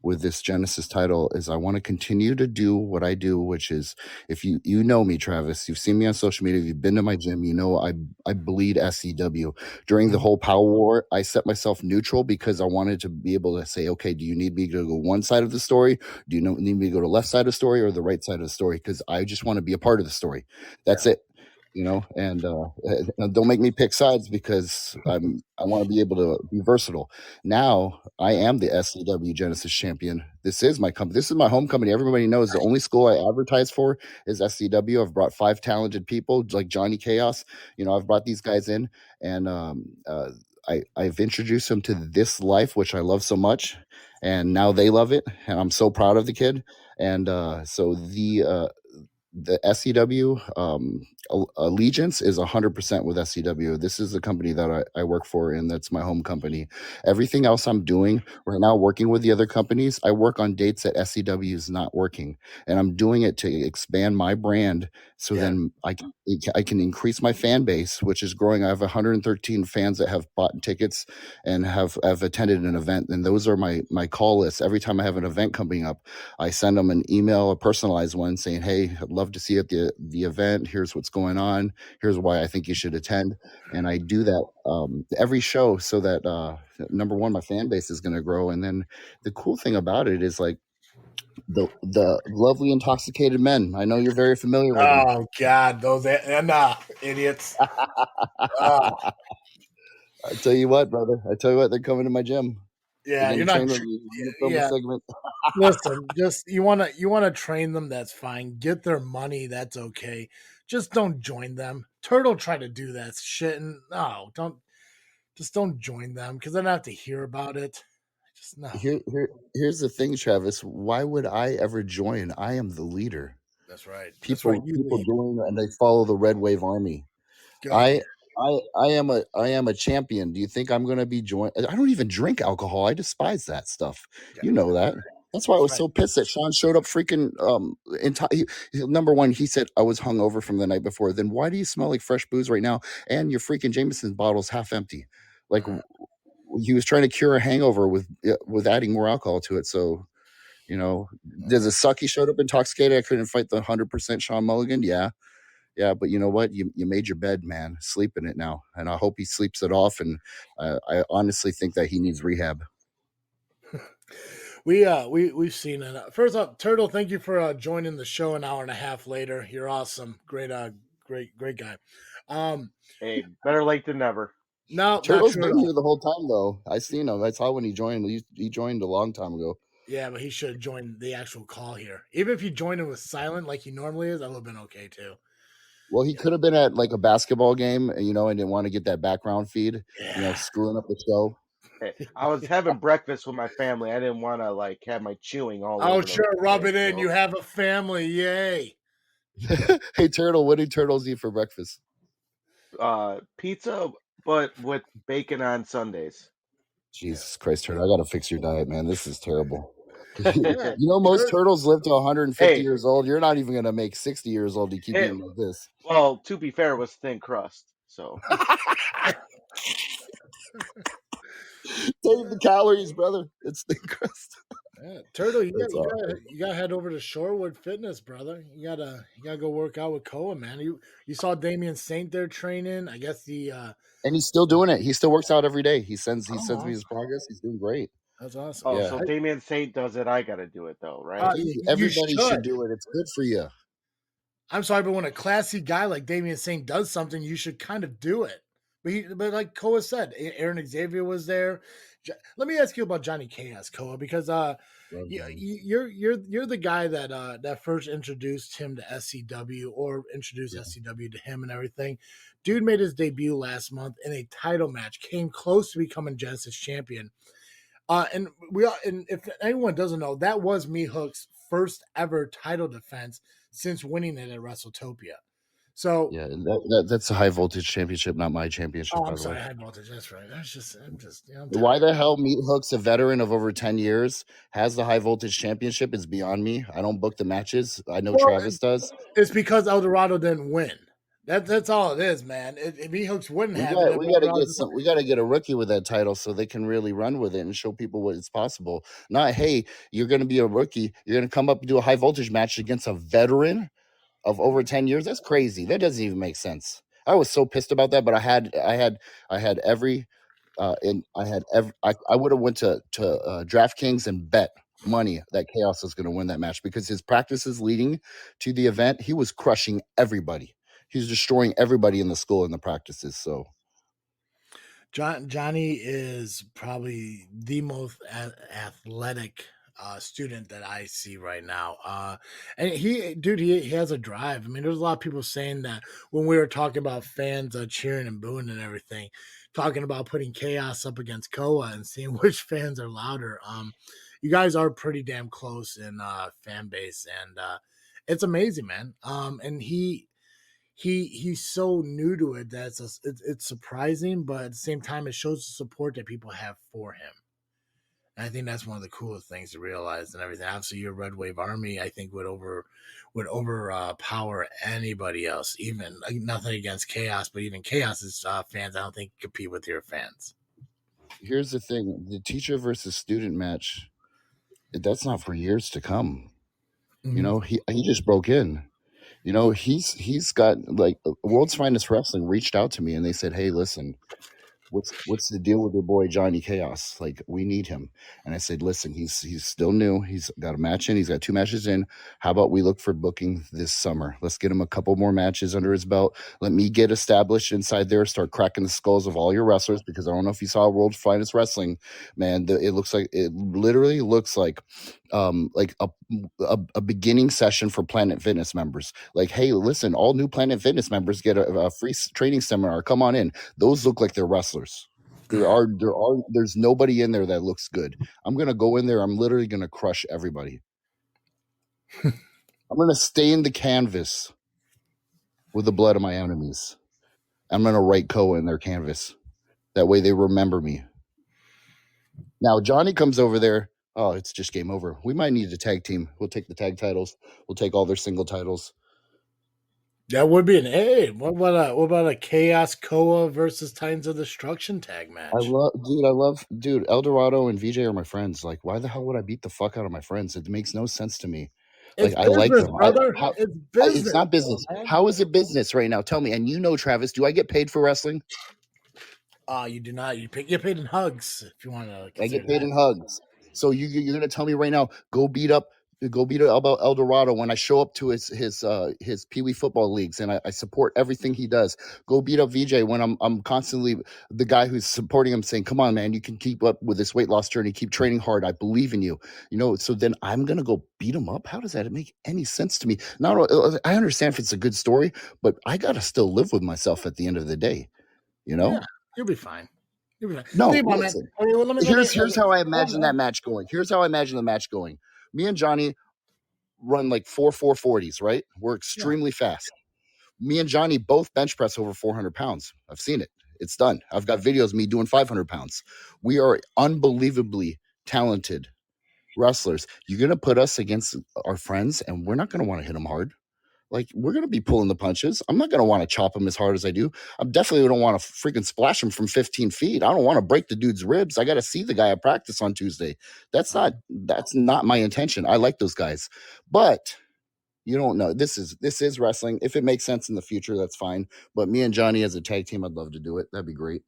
with this Genesis title is I want to continue to do what I do, which is, if you know me, Travis, you've seen me on social media, you've been to my gym, you know I bleed SCW. During the whole Power War, I set myself neutral because I wanted to be able to say, okay, do you need me to go one side of the story? Do you need me to go to the left side of the story or the right side of the story? Because I just want to be a part of the story. That's it. and don't make me pick sides because I want to be able to be versatile. Now I am the SCW Genesis champion. This is my company. This is my home company. Everybody knows the only school I advertise for is SCW. I've brought 5 talented people like Johnny Chaos. I've brought these guys in, and I've introduced them to this life, which I love so much, and now they love it, and I'm so proud of the kid. And so the SCW allegiance is 100% with SCW. This is the company that I work for, and that's my home company. Everything else I'm doing right now, working with the other companies, I work on dates that SCW is not working, and I'm doing it to expand my brand. So then I can increase my fan base, which is growing. I have 113 fans that have bought tickets and have attended an event, and those are my call lists. Every time I have an event coming up, I send them an email, a personalized one, saying, "Hey, I'd love to see you at the event. Here's what's going on. Here's why I think you should attend." And I do that every show so that number one, my fan base is going to grow, and then the cool thing about it is like the lovely intoxicated men. I know you're very familiar with them. Oh God, those idiots! I tell you what, brother. They're coming to my gym. Yeah, you're not. Segment. Listen, just you want to train them. That's fine. Get their money. That's okay. Just don't join them. Turtle tried to do that shit, and don't join them because then I have to hear about it. Just no. Here's the thing, Travis. Why would I ever join? I am the leader. That's right. People join and they follow the Red Wave Army. I am a champion. Do you think I'm going to be joined? I don't even drink alcohol. I despise that stuff. You know that. That's why I was so pissed that Sean showed up freaking number one, he said I was hungover from the night before. Then why do you smell like fresh booze right now? And your freaking Jameson bottle's half empty. Like he was trying to cure a hangover with adding more alcohol to it. So, does it suck he showed up intoxicated? I couldn't fight the 100% Sean Mulligan. Yeah, but you know what? You made your bed, man. Sleep in it now, and I hope he sleeps it off. And I honestly think that he needs rehab. We've seen it. First off, Turtle, thank you for joining the show an hour and a half later. You're awesome. Great guy. Hey, better late than never. No, Turtle's been here the whole time though. I seen him. I saw when he joined. He joined a long time ago. Yeah, but he should have joined the actual call here. Even if he joined it with silent like he normally is, that would have been okay too. Well, he could have been at like a basketball game, and didn't want to get that background feed, screwing up the show. Hey, I was having breakfast with my family. I didn't want to have my chewing all over. Oh, sure, rub it in. You have a family, yay! Hey, Turtle, what do turtles eat for breakfast? Pizza, but with bacon on Sundays. Jesus Christ, Turtle! I gotta fix your diet, man. This is terrible. Most turtles live to 150 years old. You're not even gonna make 60 years old to keep eating like this. Well, to be fair, it was thin crust, so. Save the calories, brother. It's thin crust. Yeah, Turtle, you gotta head over to Shorewood Fitness, brother. You gotta go work out with Koa, man. You saw Damian Saint there training. I guess and he's still doing it. He still works out every day. He sends me his progress. He's doing great. That's awesome. Oh, so Damian Saint does it. I got to do it though, right? Everybody should do it. It's good for you. I'm sorry, but when a classy guy like Damian Saint does something, you should kind of do it. But like Koa said, Aaron Xavier was there. Let me ask you about Johnny Chaos, Koa, because you're the guy that first introduced him to SCW or introduced SCW to him and everything. Dude made his debut last month in a title match, came close to becoming Genesis champion. And if anyone doesn't know, that was Me Hook's first ever title defense since winning it at WrestleTopia. So yeah, that's a high voltage championship, not my championship. Oh, I'm sorry, high voltage. That's right. Why the hell Meat Hook's a veteran of over 10 years has the high voltage championship is beyond me. I don't book the matches. I know Travis does. It's because Eldorado didn't win. That's all it is, man. Meat Hooks wouldn't have it. We got to get a rookie with that title so they can really run with it and show people what is possible. Not, hey, you're going to be a rookie. You're going to come up and do a high voltage match against a veteran of over 10 years. That's crazy. That doesn't even make sense. I was so pissed about that, but I would have went to DraftKings and bet money that Chaos was going to win that match because his practices leading to the event, he was crushing everybody. He's destroying everybody in the school in the practices. So Johnny is probably the most athletic student that I see right now. And he has a drive. I mean, there's a lot of people saying that when we were talking about fans cheering and booing and everything, talking about putting Chaos up against Koa and seeing which fans are louder. You guys are pretty damn close in fan base, and it's amazing, man. And he's so new to it that it's surprising, but at the same time, it shows the support that people have for him. And I think that's one of the coolest things to realize and everything. Obviously, your Red Wave Army, I think, would overpower anybody else. Even nothing against Chaos, but even Chaos's fans, I don't think compete with your fans. Here's the thing: the teacher versus student match, that's not for years to come. Mm-hmm. You know, he just broke in. You know, he's got like World's Finest Wrestling reached out to me and they said, "Hey, listen, what's the deal with your boy Johnny Chaos? Like, we need him." And I said, "Listen, he's still new. He's got a match in. He's got 2 matches in. How about we look for booking this summer? Let's get him a couple more matches under his belt. Let me get established inside there. Start cracking the skulls of all your wrestlers, because I don't know if you saw World's Finest Wrestling, man. It literally looks like a beginning session for Planet Fitness members. Like, hey, listen, all new Planet Fitness members get a free training seminar. Come on in. Those look like they're wrestlers. There's nobody in there that looks good. I'm gonna go in there. I'm literally gonna crush everybody. I'm gonna stain the canvas with the blood of my enemies. I'm gonna write Koa in their canvas. That way they remember me. Now Johnny comes over there. Oh, it's just game over. We might need a tag team. We'll take the tag titles. We'll take all their single titles. That would be an A. What about a Chaos Koa versus Titans of Destruction tag match? I love El Dorado and VJ are my friends. Like, why the hell would I beat the fuck out of my friends? It makes no sense to me. It's like, business, I like them. Brother. It's business. It's not business. Man. How is it business right now? Tell me. And you know, Travis, do I get paid for wrestling? You do not. You get paid in hugs if you want to. I get paid in hugs. So you're gonna tell me right now, go beat up about El Dorado when I show up to his Pee Wee football leagues and I support everything he does. Go beat up VJ when I'm constantly the guy who's supporting him, saying, "Come on, man, you can keep up with this weight loss journey. Keep training hard. I believe in you." You know. So then I'm gonna go beat him up. How does that make any sense to me? Not, I understand if it's a good story, but I gotta still live with myself at the end of the day. You know. Yeah, you'll be fine. No, listen. Here's how I imagine that match going. Here's how I imagine the match going. Me and Johnny run like 4.40s, right? We're extremely fast. Me and Johnny both bench press over 400 pounds. I've seen it. It's done. I've got videos of me doing 500 pounds. We are unbelievably talented wrestlers. You're going to put us against our friends, and we're not going to want to hit them hard. Like, we're going to be pulling the punches. I'm not going to want to chop him as hard as I do. I definitely don't want to freaking splash him from 15 feet. I don't want to break the dude's ribs. I got to see the guy at practice on Tuesday. That's not my intention. I like those guys. But you don't know. This is wrestling. If it makes sense in the future, that's fine. But me and Johnny as a tag team, I'd love to do it. That'd be great.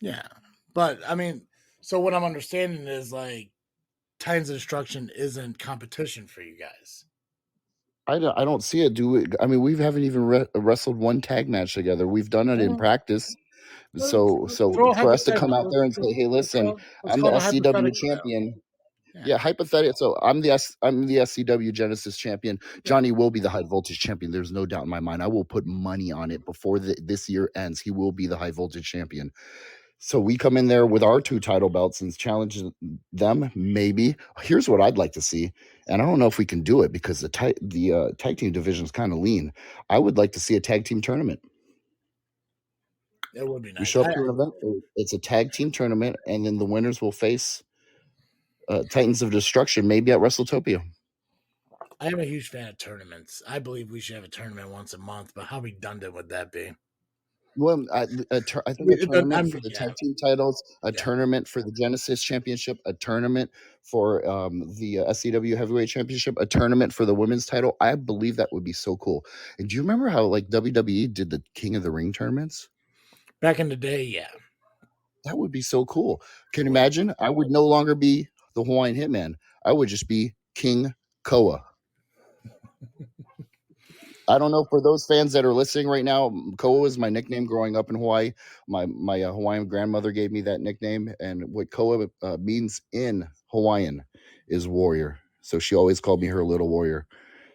Yeah. But, I mean, so what I'm understanding is, like, Titans of Destruction isn't competition for you guys. I don't see it. I mean, we haven't even wrestled one tag match together. We've done it in practice. So for us to come out there and say, "Hey, listen, I'm the SCW champion." Yeah, hypothetical. So I'm the SCW Genesis champion. Johnny will be the high voltage champion. There's no doubt in my mind. I will put money on it before this year ends. He will be the high voltage champion. So we come in there with our 2 title belts and challenge them. Maybe. Here's what I'd like to see, and I don't know if we can do it because the tag team division is kind of lean. I would like to see a tag team tournament. It would be nice. We show up to an event. It's a tag team tournament, and then the winners will face Titans of Destruction, maybe at WrestleTopia. I am a huge fan of tournaments. I believe we should have a tournament once a month, but how redundant would that be? Well, I think a tournament for the tag team titles, tournament for the Genesis Championship, a tournament for the SCW Heavyweight Championship, a tournament for the women's title. I believe that would be so cool. And do you remember how like WWE did the King of the Ring tournaments? Back in the day, yeah. That would be so cool. Can you imagine? I would no longer be the Hawaiian Hitman. I would just be King Koa. I don't know, for those fans that are listening right now, Koa is my nickname growing up in Hawaii. My Hawaiian grandmother gave me that nickname, and what Koa means in Hawaiian is warrior. So she always called me her little warrior.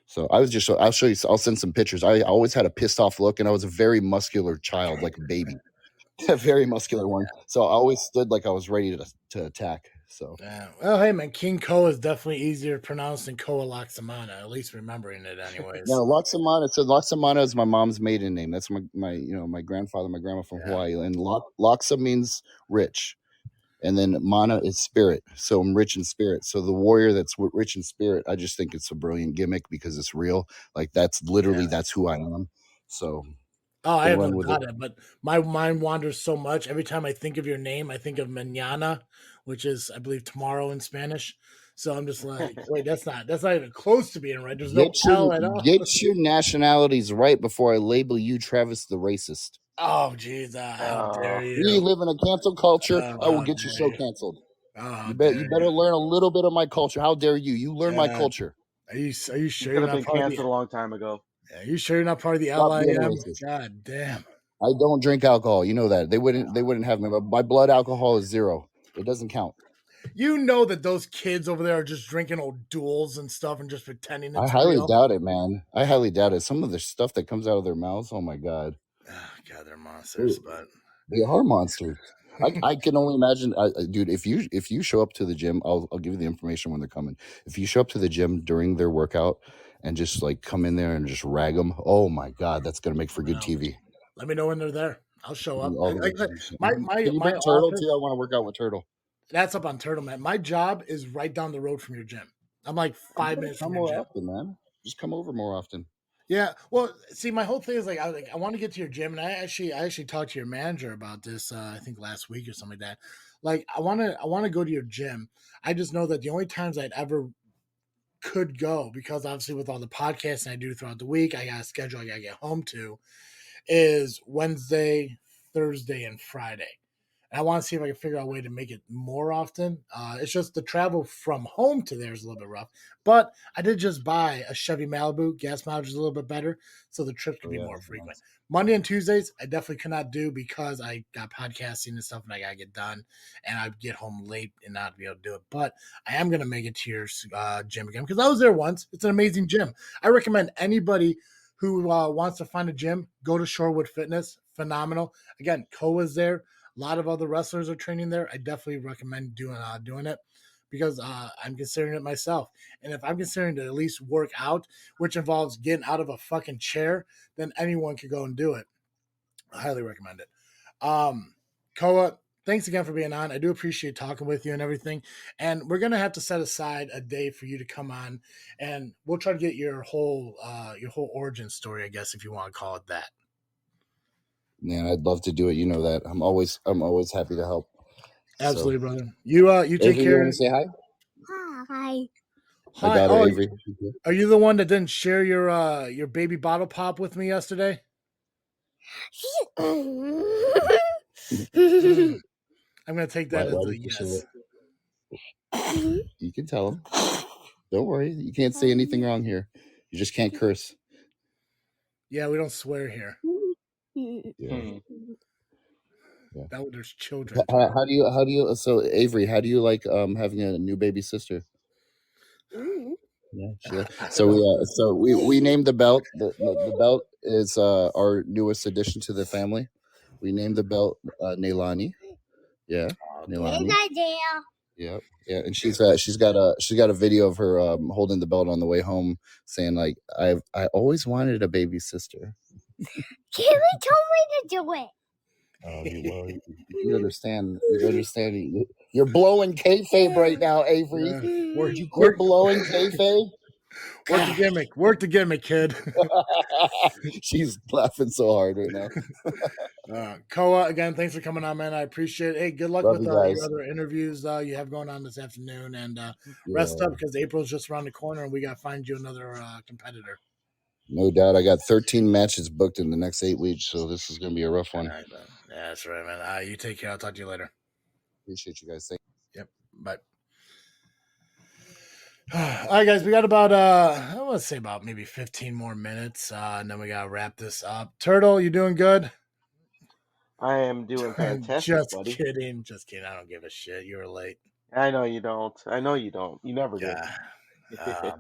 So I'll show you. I'll send some pictures. I always had a pissed off look, and I was a very muscular child, like a baby, a very muscular one. So I always stood like I was ready to attack. So yeah. Well, hey man, King Koa is definitely easier to pronounce than Koa Laksamana. At least remembering it, anyways. No, Laksamana. So Laksamana is my mom's maiden name. That's my grandfather, my grandma from Hawaii, and Laksa means rich, and then Mana is spirit. So I'm rich in spirit. So the warrior that's rich in spirit, I just think it's a brilliant gimmick because it's real. Like that's literally that's who I am. So. Oh, I have no doubt it, but my mind wanders so much. Every time I think of your name, I think of mañana, which is, I believe, tomorrow in Spanish. So I'm just like, wait, that's not even close to being right. There's no L at all. Get your nationalities right before I label you Travis the racist. Oh, jeez, how dare you? We live in a cancel culture. I will get your show canceled. You better learn a little bit of my culture. How dare you? You learn my culture. Are you sure you're not been canceled a long time ago? Are you sure you're not part of the LIM? God damn. I don't drink alcohol. You know that. They wouldn't have me. My blood alcohol is 0. It doesn't count. You know that those kids over there are just drinking old duels and stuff and just pretending it's I highly doubt it, man. I highly doubt it. Some of the stuff that comes out of their mouths, oh my God. Oh, God, they're monsters, but they are monsters. I can only imagine, dude. If you show up to the gym, I'll give you the information when they're coming. If you show up to the gym during their workout and just like come in there and just rag them, oh my God, that's gonna make for good TV. Let me know when they're there. I'll show up. My Turtle too. I want to work out with Turtle. That's up on Turtle, man. My job is right down the road from your gym. I'm like 5 minutes from your gym. Often, man. Just come over more often. Yeah, well, see, my whole thing is like I want to get to your gym, and I actually talked to your manager about this. I think last week or something like that. Like, I want to go to your gym. I just know that the only times I'd ever could go, because obviously with all the podcasts I do throughout the week, I got a schedule I got to get home to, is Wednesday, Thursday, and Friday. And I want to see if I can figure out a way to make it more often. It's just the travel from home to there is a little bit rough. But I did just buy a Chevy Malibu. Gas mileage is a little bit better, so the trips can be more frequent. Nice. Monday and Tuesdays, I definitely could not do because I got podcasting and stuff, and I got to get done, and I'd get home late and not be able to do it. But I am going to make it to your gym again because I was there once. It's an amazing gym. I recommend anybody who wants to find a gym, go to Shorewood Fitness. Phenomenal. Again, Koa's there. A lot of other wrestlers are training there. I definitely recommend doing it because I'm considering it myself. And if I'm considering to at least work out, which involves getting out of a fucking chair, then anyone could go and do it. I highly recommend it. Koa, thanks again for being on. I do appreciate talking with you and everything. And we're going to have to set aside a day for you to come on, and we'll try to get your whole origin story, I guess, if you want to call it that. Man, I'd love to do it. You know that. I'm always happy to help. Absolutely, brother. You take Avery, care. You want to say hi? Hi. My daughter, Avery. Are you the one that didn't share your baby bottle pop with me yesterday? I'm gonna take that as a yes. You can tell him. Don't worry. You can't say anything wrong here. You just can't curse. Yeah, we don't swear here. Yeah. That there's children. How do you? So Avery, how do you like having a new baby sister? Yeah. So we named the belt. The belt is our newest addition to the family. We named the belt Neilani. Yeah, Neilani. Yeah, and she's got a video of her holding the belt on the way home, saying like, I always wanted a baby sister. Kimmy told me to do it. Oh, you understand. You're blowing kayfabe right now, Avery. Would you quit blowing kayfabe? Work the gimmick, kid. She's laughing so hard right now. Koa, again, thanks for coming on, man. I appreciate it. Hey, good luck with your other interviews you have going on this afternoon, and rest up because April's just around the corner, and we got to find you another competitor. No doubt. I got 13 matches booked in the next 8 weeks, so this is going to be a rough one. Right, yeah, that's right, man. You take care. I'll talk to you later. Appreciate you guys. Thank you. Yep. Bye. All right, guys, we got about I want to say about maybe 15 more minutes, and then we gotta wrap this up. Turtle, you doing good? I am doing fantastic, Just buddy. kidding, just kidding. I don't give a shit. You were late. I know you don't. I know you don't. You never do. Yeah.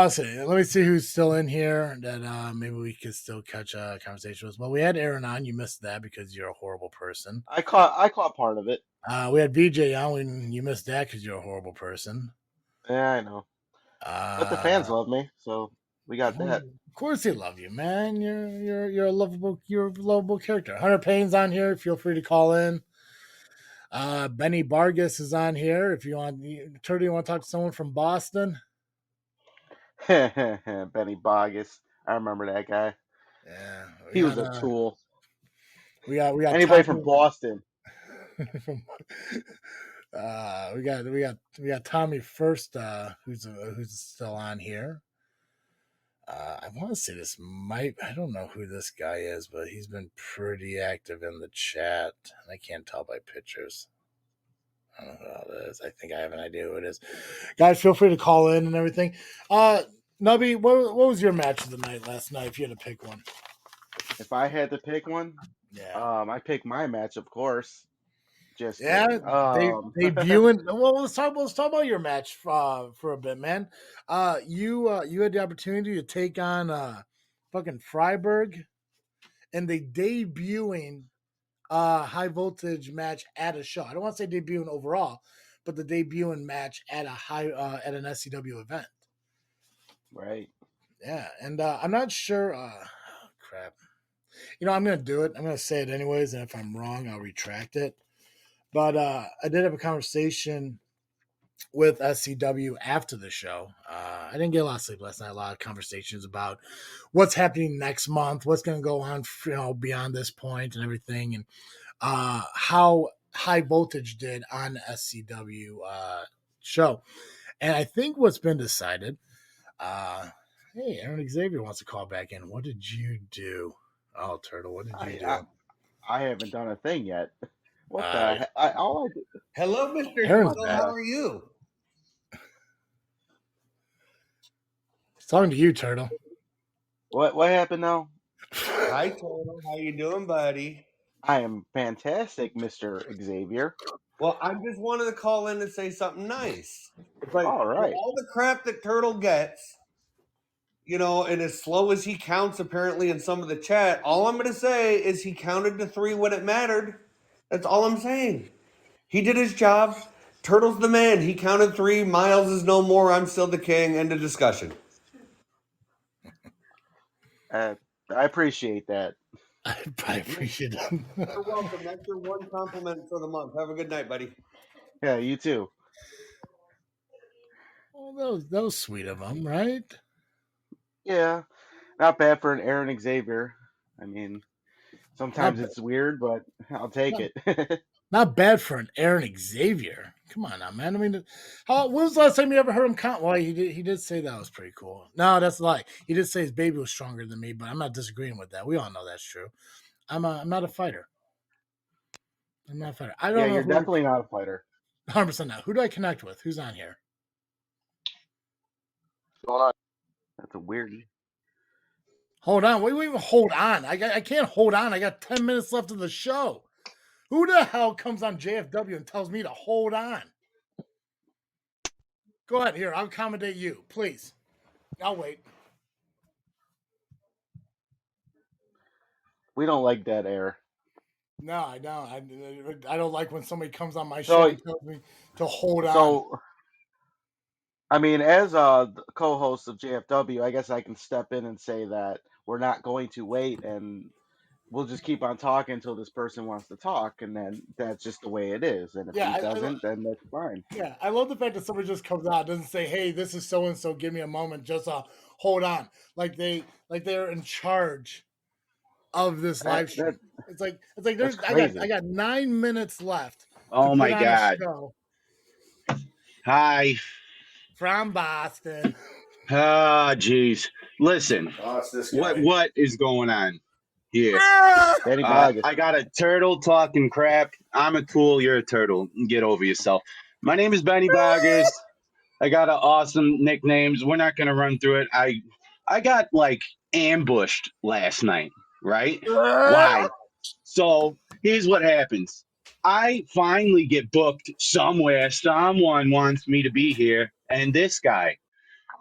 So let me see who's still in here that maybe we could still catch a conversation with. Well, we had Aaron on. You missed that because you're a horrible person. I caught part of it. We had VJ on. And you missed that because you're a horrible person. Yeah, I know. But the fans love me, so we got that. Of course they love you, man. You're a lovable character. Hunter Payne's on here. Feel free to call in. Benny Vargas is on here. If you want, Turtle, you want to talk to someone from Boston? Benny Vargas. I remember that guy. Yeah, he was a tool. We got anybody from Boston. We got Tommy First, who's still on here. I want to say this I don't know who this guy is, but he's been pretty active in the chat. I can't tell by pictures. I don't know who it is. I think I have an idea who it is. Guys, feel free to call in and everything. Nubby, what was your match of the night last night if you had to pick one? If I had to pick one, yeah, I picked my match, of course. Just debuting. Well, let's talk about your match for a bit, man. You had the opportunity to take on fucking Freiburg, and they debuting high voltage match at a show. I don't want to say debuting overall, but the debuting match at a at an SCW event. Right. Yeah, and I'm not sure. Crap. I'm gonna do it. I'm gonna say it anyways, and if I'm wrong, I'll retract it. But I did have a conversation with SCW after the show. I didn't get a lot of sleep last night. A lot of conversations about what's happening next month, what's going to go on, beyond this point and everything, and how high voltage did on the SCW show. And I think what's been decided. Hey, Aaron Xavier wants to call back in. What did you do? Oh, Turtle, what did you do? I haven't done a thing yet. What the? Hello, Mr. Turtle. How are you? He's talking to you, Turtle. What happened now? Hi, Turtle. How you doing, buddy? I am fantastic, Mr. Xavier. Well, I just wanted to call in and say something nice. It's like, all right. All the crap that Turtle gets, and as slow as he counts apparently in some of the chat, all I'm going to say is he counted to 3 when it mattered. That's all I'm saying. He did his job. Turtle's the man. He counted 3. Miles is no more. I'm still the king. End of discussion. I appreciate that. I appreciate that. You're welcome. That's your one compliment for the month. Have a good night, buddy. Yeah, you too. Well, that was sweet of him, right? Yeah, not bad for an Aaron Xavier. I mean, sometimes it's weird, but I'll take it. Not bad for an Aaron Xavier. Come on now, man. I mean, when was the last time you ever heard him count? Well, he did say that was pretty cool. No, that's a lie. He did say his baby was stronger than me, but I'm not disagreeing with that. We all know that's true. I'm not a fighter. I'm not a fighter. I don't know. You're definitely not a fighter. 100% not. Who do I connect with? Who's on here? Hold on. That's a weird. Hold on. Wait, hold on. I can't hold on. I got 10 minutes left of the show. Who the hell comes on JFW and tells me to hold on? Go ahead. Here, I'll accommodate you. Please. I'll wait. We don't like dead air. No, I don't. I don't like when somebody comes on my show and tells me to hold on. So, I mean, as a co-host of JFW, I guess I can step in and say that we're not going to wait, and we'll just keep on talking until this person wants to talk, and then that's just the way it is. And if he doesn't, then that's fine. Yeah, I love the fact that somebody just comes out, doesn't say, "Hey, this is so and so. Give me a moment." Just hold on, like they're in charge of this live stream. It's like there's I got 9 minutes left. Oh my God! Hi, from Boston. Ah, jeez. Listen, what is going on here? I got a turtle talking crap. I'm a tool. You're a turtle. Get over yourself. My name is Benny Vargas. I got awesome nicknames. We're not gonna run through it. I got like ambushed last night, right? Why? So here's what happens. I finally get booked somewhere. Someone wants me to be here, and this guy,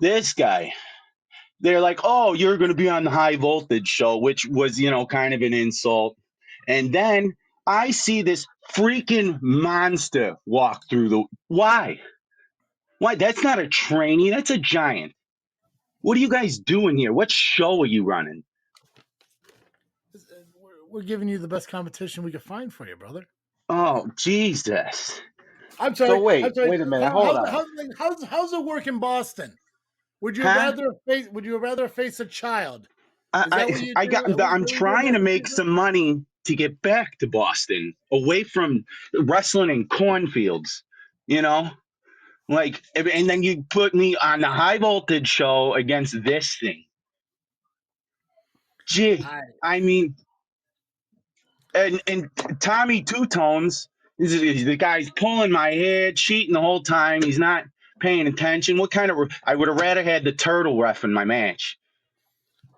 they're like, "Oh, you're going to be on the high voltage show," which was, kind of an insult. And then I see this freaking monster walk through the. Why? That's not a trainee. That's a giant. What are you guys doing here? What show are you running? We're giving you the best competition we could find for you, brother. Oh, Jesus. I'm sorry. So wait a minute. Hold on. How's it work in Boston? Would you rather face a child? I'm trying to make some money to get back to Boston, away from wrestling in cornfields, Like, and then you put me on the high voltage show against this thing. Gee, I mean, and Tommy Two Tones, the guy's pulling my hair, cheating the whole time. He's not paying attention. I would have rather had the turtle ref in my match.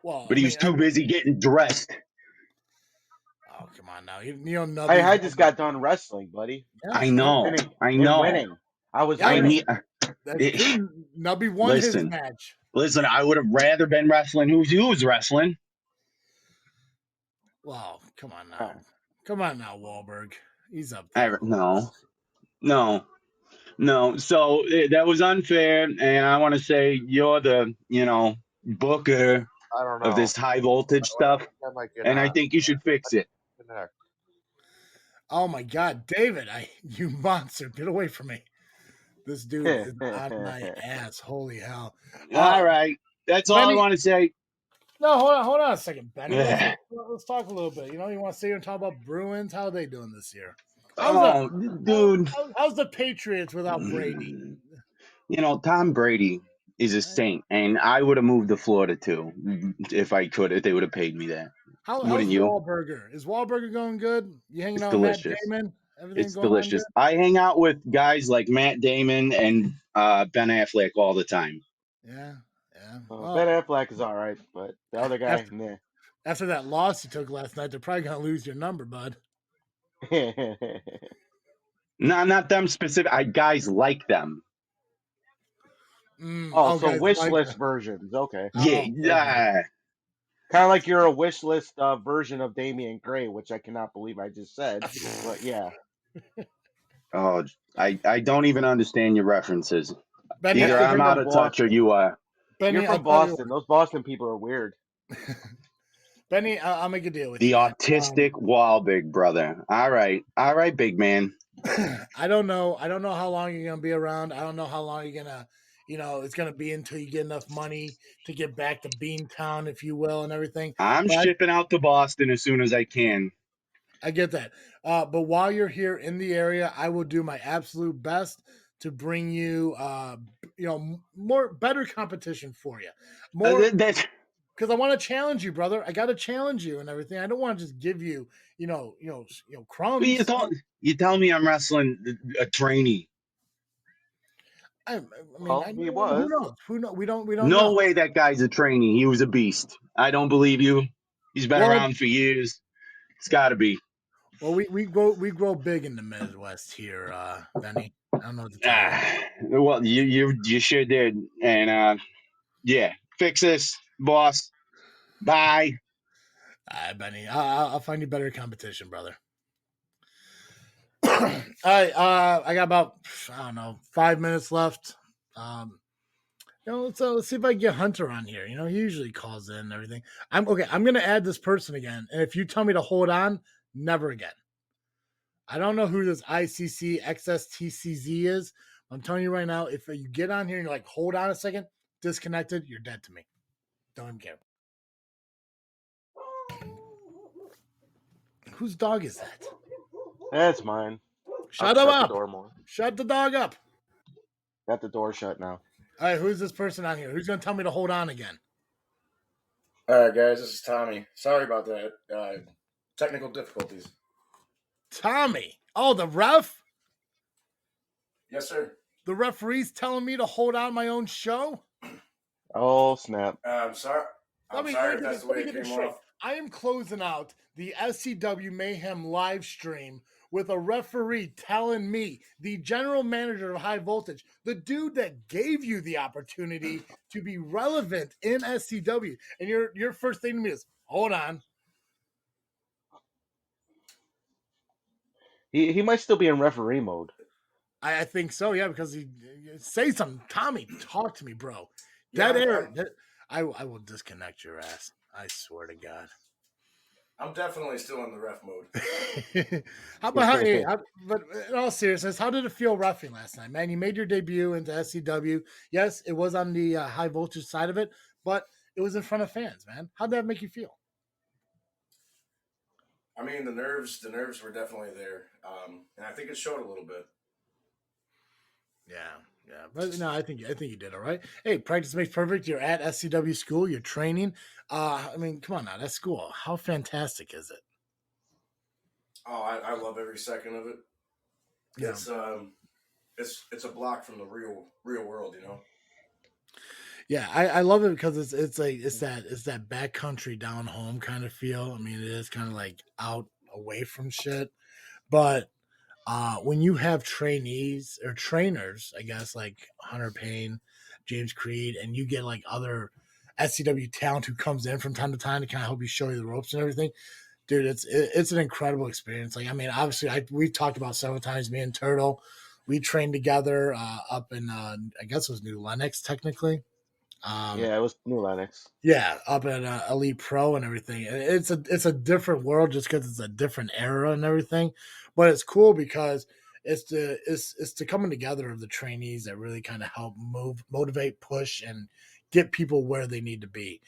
Well, but he was too busy getting dressed. Oh, come on now. Nubby, I just got done wrestling, buddy. Yeah, I know. Winning. I was winning. Nubby won his match. Listen, I would have rather been wrestling. Who was wrestling? Wow, come on now. Come on now, Wahlberg. He's up there. No. So that was unfair, and I want to say you're the, booker of this high voltage stuff, and I think you should fix it. Oh my God, David! You monster! Get away from me! This dude is on my ass. Holy hell! All right, that's all I want to say. No, hold on a second, Benny. Let's talk a little bit. You want to sit here and talk about Bruins? How are they doing this year? Dude. How's the Patriots without Brady? Tom Brady is a saint, and I would have moved to Florida too if I could. If they would have paid me that. How's Wahlburger? Is Wahlburger going good? You hanging out delicious. with Matt Damon? It's delicious. I hang out with guys like Matt Damon and Ben Affleck all the time. Yeah. Ben Affleck is all right, but the other guy, nah. After that loss you took last night, they're probably going to lose your number, bud. No, not them specific. Guys like them. So wish list versions. Okay. Yeah. Kind of like you're a wish list version of Damian Gray, which I cannot believe I just said. But yeah. Oh, I don't even understand your references. Benny, either I'm out of touch or you are. Benny, you're from Boston. Those Boston people are weird. Benny, I'll make a deal with you. The autistic Wahlberg brother. All right, big man. I don't know how long you're gonna be around. I don't know how long you're gonna, it's gonna be until you get enough money to get back to Beantown, if you will, and everything. I'm shipping out to Boston as soon as I can. I get that, but while you're here in the area, I will do my absolute best to bring you, better competition for you. More. Because I want to challenge you, brother. I got to challenge you and everything. I don't want to just give you, crumbs. You tell me I'm wrestling a trainee. I mean, he was. Who knows? We don't. No know. way that guy's a trainee. He was a beast. I don't believe you. He's been around for years. It's got to be. Well, we grow big in the Midwest here, Benny. I don't know what to tell you. Well, you sure did, and fix this, boss. Bye. Benny, I'll find you better competition, brother. All right, I got about 5 minutes left. Let's see if I can get Hunter on here. He usually calls in and everything. I'm gonna add this person again, and if you tell me to hold on, never again. I don't know who this ICC XSTCZ is. I'm telling you right now, if you get on here and you're like, hold on a second, disconnected, you're dead to me. Don't even care. Whose dog is that? That's mine. Shut him up. Shut the dog up. Got the door shut now. All right, who's this person on here? Who's going to tell me to hold on again? All right, guys, this is Tommy. Sorry about that. Technical difficulties. Tommy. Oh, the ref? Yes, sir. The referee's telling me to hold on my own show. Oh, snap. I'm sorry. I'm sorry if that's the way it came off. I am closing out the SCW Mayhem live stream with a referee telling me, the general manager of High Voltage, the dude that gave you the opportunity to be relevant in SCW, and your first thing to me is, hold on. He might still be in referee mode. I think so, yeah, because he say something. Tommy, talk to me, bro. Yeah, Dead air. I will disconnect your ass. I swear to God. I'm definitely still in the ref mode. But in all seriousness, how did it feel roughing last night, man? You made your debut into SCW. Yes, it was on the high voltage side of it, but it was in front of fans, man. How'd that make you feel? I mean, the nerves were definitely there, and I think it showed a little bit. Yeah, but no, I think you did all right. Hey, practice makes perfect. You're at SCW school. You're training. I mean, come on now, that's school. How fantastic is it? Oh, I love every second of it. Yeah. It's a block from the real world, you know. Yeah, I love it because it's that backcountry down home kind of feel. I mean, it is kind of like out away from shit, but when you have trainees or trainers, I guess, like Hunter Payne, James Creed, and you get like other SCW talent who comes in from time to time to kind of help you show you the ropes and everything, dude, it's an incredible experience. Like, I mean, obviously, we've talked about several times, me and Turtle, we trained together up in, I guess it was New Lenox, technically. Yeah, it was New Lenox. Yeah, up at Elite Pro and everything. It's a different world just because it's a different era and everything. But it's cool because it's the coming together of the trainees that really kind of help motivate, push, and get people where they need to be.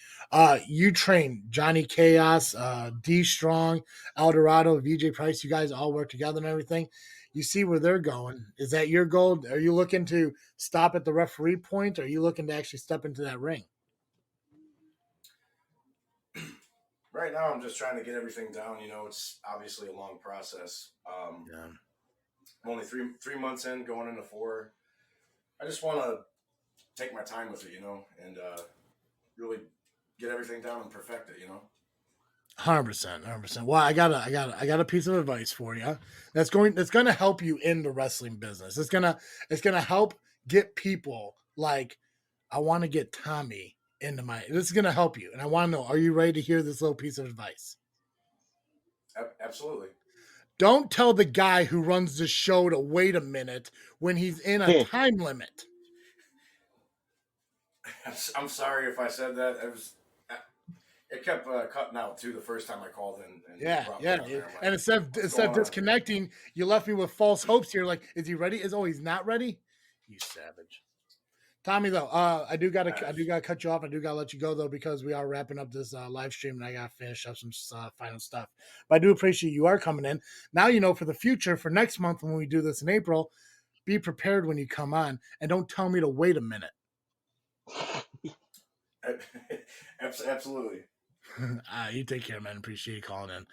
You train Johnny Chaos, D Strong, Eldorado, VJ Price. You guys all work together and everything. You see where they're going. Is that your goal? Are you looking to stop at the referee point? Or are you looking to actually step into that ring? Right now, I'm just trying to get everything down. You know, it's obviously a long process. Yeah. I'm only three months in, going into 4. I just want to take my time with it, you know, and really get everything down and perfect it, you know. 100%. Well, I got a piece of advice for you. That's going to help you in the wrestling business. It's gonna help get people like, I want to get Tommy into this is gonna help you. And I want to know, are you ready to hear this little piece of advice? Absolutely. Don't tell the guy who runs the show to wait a minute when he's in a time limit. I'm sorry if I said that. It kept cutting out too the first time I called in. And And instead of disconnecting, you left me with false hopes here. Like, is he ready? He's not ready. You savage. Tommy, though, I do gotta cut you off. I do gotta let you go though, because we are wrapping up this live stream and I gotta finish up some final stuff. But I do appreciate you are coming in. Now you know for the future, for next month when we do this in April, be prepared when you come on and don't tell me to wait a minute. Absolutely. You take care, man. Appreciate you calling in.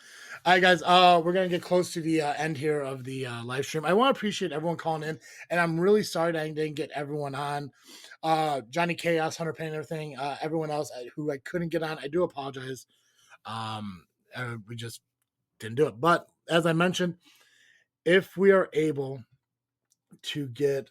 All right, guys. We're gonna get close to the end here of the live stream. I want to appreciate everyone calling in, and I'm really sorry that I didn't get everyone on. Johnny Chaos, Hunter Payne, and everything. Everyone else who I couldn't get on, I do apologize. We just didn't do it. But as I mentioned, if we are able to get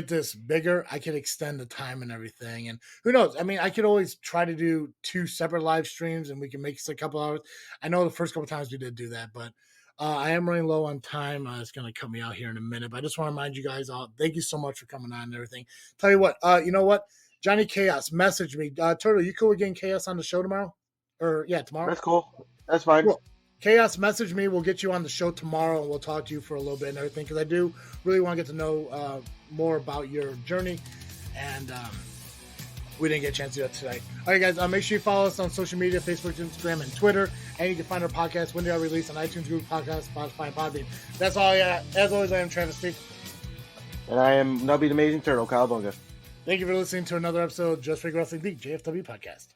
this bigger, I can extend the time and everything. And who knows? I mean, I could always try to do 2 separate live streams and we can make it a couple hours. I know the first couple times we did do that, but I am running low on time. It's going to cut me out here in a minute, but I just want to remind you guys all, thank you so much for coming on and everything. Tell you what, you know what? Johnny Chaos, message me. Turtle, you cool with getting Chaos on the show tomorrow? Or yeah, tomorrow? That's cool. That's fine. Cool. Chaos, message me. We'll get you on the show tomorrow, and we'll talk to you for a little bit and everything, because I do really want to get to know more about your journey, and we didn't get a chance to do that today. All right, guys, make sure you follow us on social media, Facebook, Instagram, and Twitter, and you can find our podcast when they are released on iTunes, Google Podcasts, Spotify, and Podbean. That's all I got. As always, I am Travis Steve. And I am Nubby the Amazing Turtle, Kyle Bunga. Thank you for listening to another episode of Just Freak Wrestling, the JFW Podcast.